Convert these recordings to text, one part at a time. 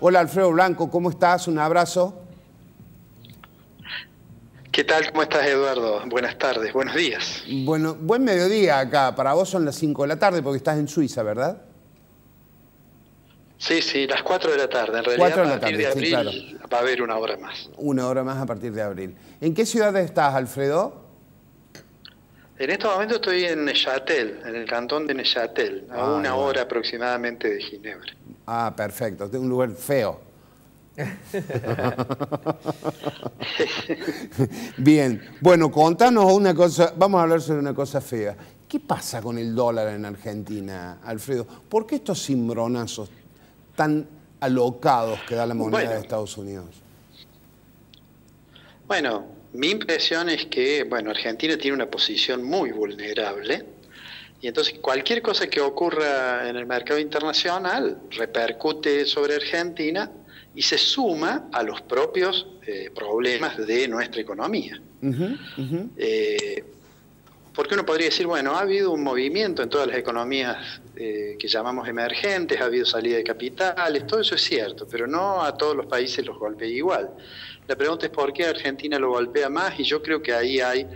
Hola Alfredo Blanco, ¿cómo estás? Un abrazo. ¿Qué tal? ¿Cómo estás, Eduardo? Buenas tardes, buenos días. Bueno, buen mediodía acá. Para vos son las 5 de la tarde porque estás en Suiza, ¿verdad? Sí, sí, las 4 de la tarde. En realidad, 4 a de la partir tarde, de sí, claro. abril va a haber una hora más. Una hora más a partir de abril. ¿En qué ciudad estás, Alfredo? En este momento estoy en Neuchâtel, en el cantón de Neuchâtel, a Ay, una bueno. hora aproximadamente de Ginebra. Ah, perfecto. Es un lugar feo. Bien. Bueno, contanos una cosa. Vamos a hablar sobre una cosa fea. ¿Qué pasa con el dólar en Argentina, Alfredo? ¿Por qué estos cimbronazos tan alocados que da la moneda de Estados Unidos? Bueno, mi impresión es que, Argentina tiene una posición muy vulnerable y entonces cualquier cosa que ocurra en el mercado internacional repercute sobre Argentina y se suma a los propios problemas de nuestra economía. Porque uno podría decir, bueno, ha habido un movimiento en todas las economías que llamamos emergentes, ha habido salida de capitales, todo eso es cierto, pero no a todos los países los golpea igual. La pregunta es por qué Argentina lo golpea más, y yo creo que ahí hay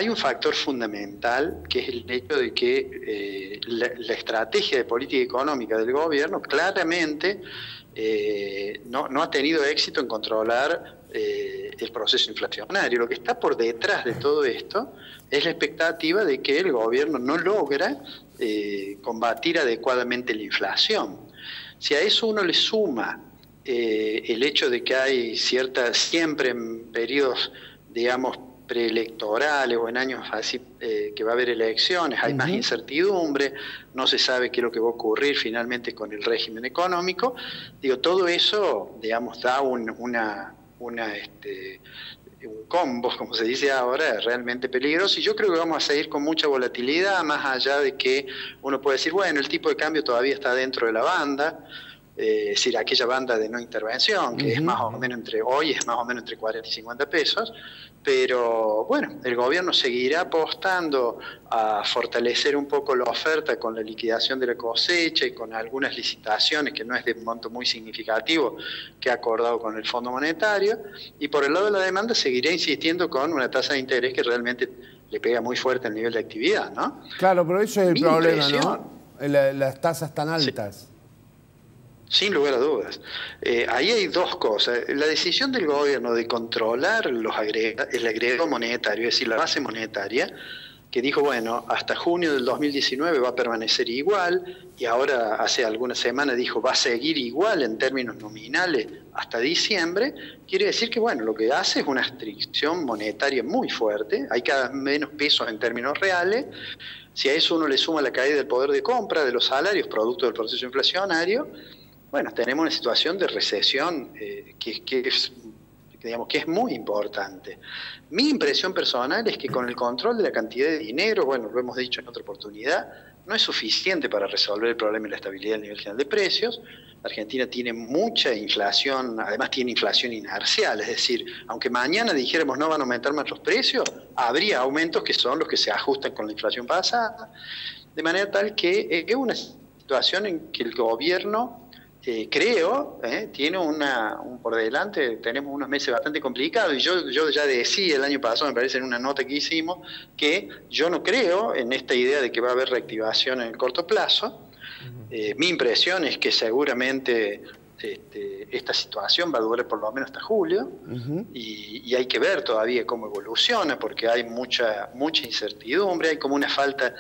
un factor fundamental, que es el hecho de que la estrategia de política económica del gobierno claramente no ha tenido éxito en controlar el proceso inflacionario. Lo que está por detrás de todo esto es la expectativa de que el gobierno no logra combatir adecuadamente la inflación. Si a eso uno le suma el hecho de que hay siempre en periodos, digamos, preelectorales o en años así que va a haber elecciones, hay más incertidumbre, no se sabe qué es lo que va a ocurrir finalmente con el régimen económico. Digo, todo eso, digamos, da un combo, como se dice ahora, realmente peligroso, y yo creo que vamos a seguir con mucha volatilidad, más allá de que uno puede decir, bueno, el tipo de cambio todavía está dentro de la banda, es decir, aquella banda de no intervención, que es más o menos hoy es más o menos entre 40 y 50 pesos, pero bueno, el gobierno seguirá apostando a fortalecer un poco la oferta con la liquidación de la cosecha y con algunas licitaciones, que no es de monto muy significativo, que ha acordado con el Fondo Monetario, y por el lado de la demanda seguirá insistiendo con una tasa de interés que realmente le pega muy fuerte al nivel de actividad, ¿no? Claro, pero eso es el problema, ¿no? Las tasas tan altas. Sí. Sin lugar a dudas. Ahí hay dos cosas. La decisión del gobierno de controlar el agregado monetario, es decir, la base monetaria, que dijo, bueno, hasta junio del 2019 va a permanecer igual, y ahora hace algunas semanas dijo va a seguir igual en términos nominales hasta diciembre, quiere decir que, bueno, lo que hace es una restricción monetaria muy fuerte, hay cada vez menos pesos en términos reales. Si a eso uno le suma la caída del poder de compra de los salarios producto del proceso inflacionario, bueno, tenemos una situación de recesión que es muy importante. Mi impresión personal es que con el control de la cantidad de dinero, bueno, lo hemos dicho en otra oportunidad, no es suficiente para resolver el problema de la estabilidad del nivel general de precios. Argentina tiene mucha inflación, además tiene inflación inercial, es decir, aunque mañana dijéramos no van a aumentar más los precios, habría aumentos que son los que se ajustan con la inflación pasada, de manera tal que es una situación en que el gobierno tiene por delante, tenemos unos meses bastante complicados, y yo ya decía el año pasado, me parece en una nota que hicimos, que yo no creo en esta idea de que va a haber reactivación en el corto plazo. Mi impresión es que seguramente esta situación va a durar por lo menos hasta julio, y hay que ver todavía cómo evoluciona, porque hay mucha incertidumbre, hay como una falta.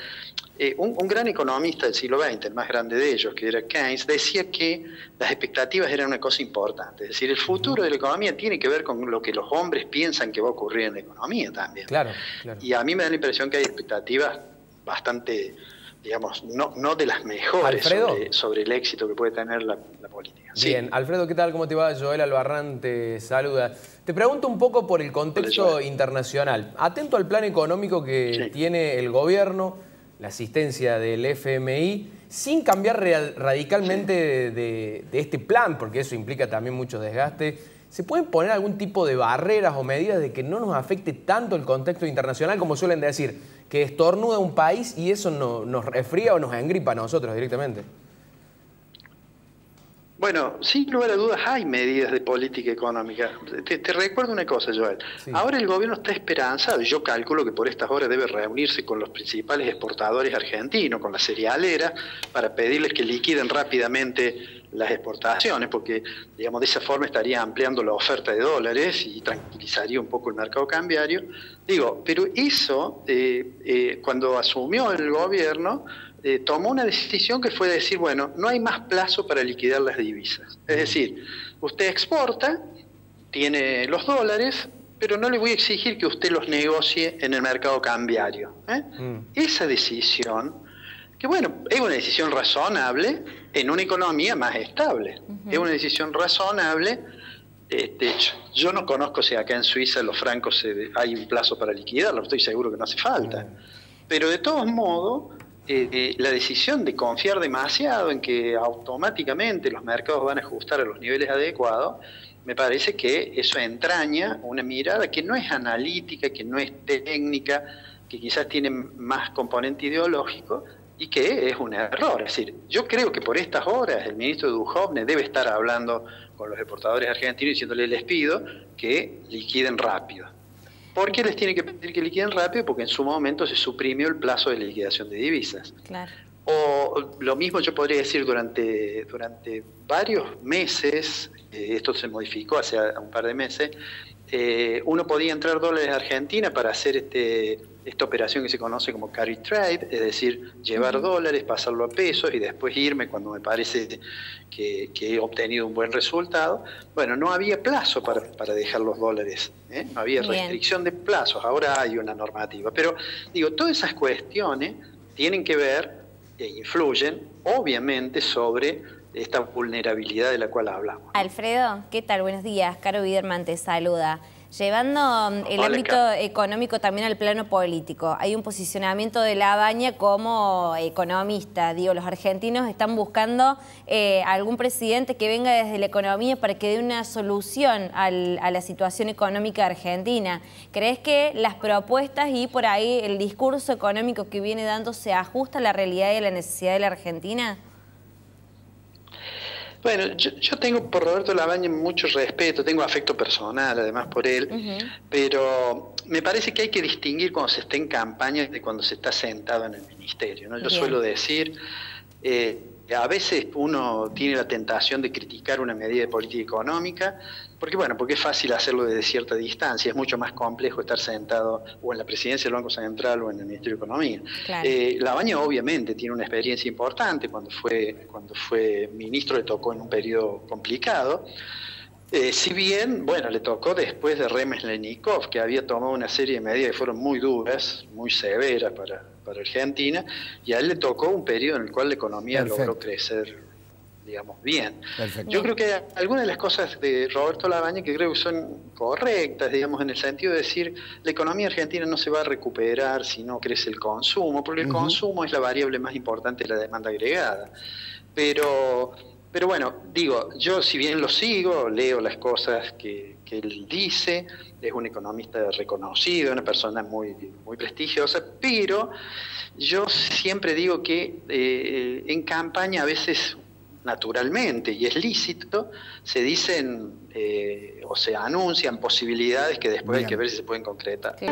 Un gran economista del siglo XX, el más grande de ellos, que era Keynes, decía que las expectativas eran una cosa importante. Es decir, el futuro de la economía tiene que ver con lo que los hombres piensan que va a ocurrir en la economía también. Claro, claro. Y a mí me da la impresión que hay expectativas bastante, digamos, no de las mejores sobre el éxito que puede tener la política. Bien, sí. Alfredo, ¿qué tal? ¿Cómo te va? Joel Albarrán te saluda. Te pregunto un poco por el contexto internacional. Atento al plan económico que tiene el gobierno, la asistencia del FMI, sin cambiar radicalmente de este plan, porque eso implica también mucho desgaste. ¿Se pueden poner algún tipo de barreras o medidas de que no nos afecte tanto el contexto internacional, como suelen decir, que estornuda un país y eso nos resfría o nos engripa a nosotros directamente? Bueno, sin lugar a dudas hay medidas de política económica. Te recuerdo una cosa, Joel. Sí. Ahora el gobierno está esperanzado, y yo calculo que por estas horas debe reunirse con los principales exportadores argentinos, con la cerealera, para pedirles que liquiden rápidamente las exportaciones, porque digamos de esa forma estaría ampliando la oferta de dólares y tranquilizaría un poco el mercado cambiario. Digo, pero eso, cuando asumió el gobierno, tomó una decisión que fue decir, bueno, no hay más plazo para liquidar las divisas. Es decir, usted exporta, tiene los dólares, pero no le voy a exigir que usted los negocie en el mercado cambiario. Esa decisión, que bueno, es una decisión razonable en una economía más estable. Es una decisión razonable. Yo no conozco si acá en Suiza los francos hay un plazo para liquidarlo, estoy seguro que no hace falta. Pero de todos modos, la decisión de confiar demasiado en que automáticamente los mercados van a ajustar a los niveles adecuados, me parece que eso entraña una mirada que no es analítica, que no es técnica, que quizás tiene más componente ideológico y que es un error. Es decir, yo creo que por estas horas el ministro Duhovne debe estar hablando con los exportadores argentinos diciéndole, les pido que liquiden rápido. ¿Por qué les tiene que pedir que liquiden rápido? Porque en su momento se suprimió el plazo de liquidación de divisas. Claro. O lo mismo yo podría decir durante varios meses, esto se modificó hace un par de meses, uno podía entrar dólares a Argentina para hacer esta operación que se conoce como carry trade, es decir, llevar dólares, pasarlo a pesos y después irme cuando me parece que he obtenido un buen resultado. Bueno, no había plazo para dejar los dólares, no había restricción de plazos, ahora hay una normativa. Pero digo, todas esas cuestiones tienen que ver e influyen obviamente sobre esta vulnerabilidad de la cual hablamos. Alfredo, ¿qué tal? Buenos días. Caro Biderman te saluda. Llevando el ámbito económico también al plano político, hay un posicionamiento de Labaña como economista. Digo, los argentinos están buscando algún presidente que venga desde la economía para que dé una solución a la situación económica de Argentina. ¿Crees que las propuestas y por ahí el discurso económico que viene dando se ajusta a la realidad y a la necesidad de la Argentina? Bueno, yo tengo por Roberto Labaña mucho respeto, tengo afecto personal además por él, pero me parece que hay que distinguir cuando se está en campaña de cuando se está sentado en el ministerio, ¿no? Yo suelo decir, a veces uno tiene la tentación de criticar una medida de política económica, porque es fácil hacerlo desde cierta distancia, es mucho más complejo estar sentado o en la presidencia del Banco Central o en el Ministerio de Economía. Claro. Labaña obviamente tiene una experiencia importante, cuando fue ministro le tocó en un periodo complicado, si bien, le tocó después de Remeslenikov, que había tomado una serie de medidas que fueron muy duras, muy severas para Argentina, y a él le tocó un periodo en el cual la economía logró crecer, digamos, bien. Perfecto. Yo creo que algunas de las cosas de Roberto Labaña que creo que son correctas, digamos, en el sentido de decir, la economía argentina no se va a recuperar si no crece el consumo, porque el consumo es la variable más importante de la demanda agregada. Pero bueno, digo, yo si bien lo sigo, leo las cosas que él dice, es un economista reconocido, una persona muy, muy prestigiosa, pero yo siempre digo que en campaña a veces naturalmente, y es lícito, se dicen o se anuncian posibilidades que después hay que ver si se pueden concretar. Sí.